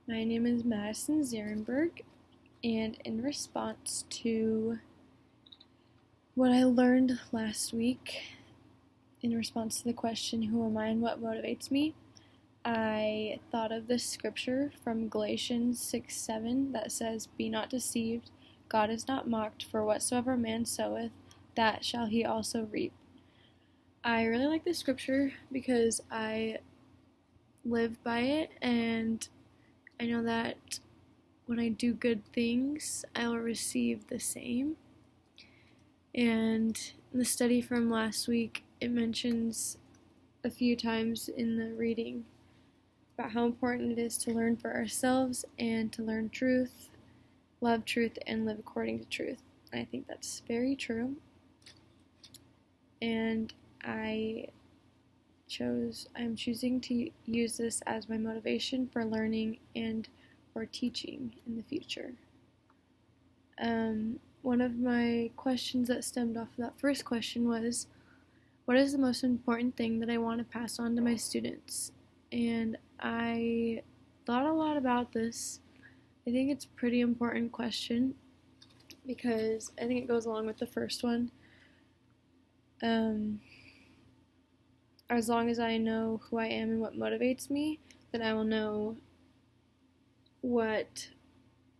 My name is Madison Zarenberg, and in response to what I learned last week, in response to the question, who am I and what motivates me, I thought of this scripture from Galatians 6:7 that says, "Be not deceived, God is not mocked, for whatsoever man soweth, that shall he also reap." I really like this scripture because I live by it, and I know that when I do good things, I will receive the same. And in the study from last week, it mentions a few times in the reading about how important it is to learn for ourselves and to learn truth, love truth, and live according to truth. And I think that's very true. And I'm choosing to use this as my motivation for learning and for teaching in the future. One of my questions that stemmed off of that first question was, what is the most important thing that I want to pass on to my students? And I thought a lot about this. I think it's a pretty important question because I think it goes along with the first one. As long as I know who I am and what motivates me, then I will know what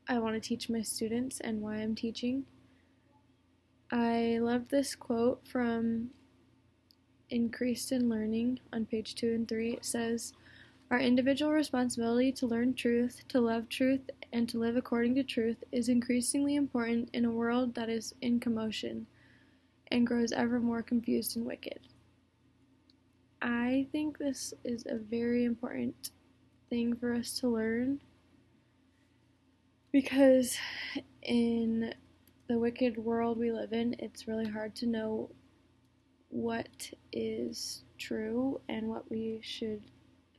I want to teach my students and why I'm teaching. I love this quote from Increased in Learning on page 2 and 3. It says, "Our individual responsibility to learn truth, to love truth, and to live according to truth is increasingly important in a world that is in commotion and grows ever more confused and wicked." I think this is a very important thing for us to learn because in the wicked world we live in, it's really hard to know what is true and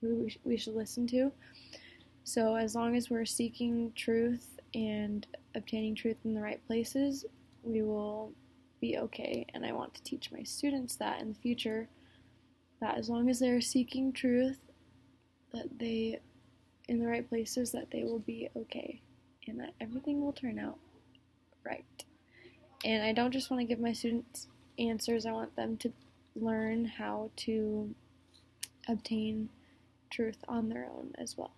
who we should listen to. So as long as we're seeking truth and obtaining truth in the right places, we will be okay. And I want to teach my students that in the future, that as long as they're seeking truth, that they in the right places, that they will be okay and that everything will turn out right. And I don't just want to give my students answers, I want them to learn how to obtain truth on their own as well.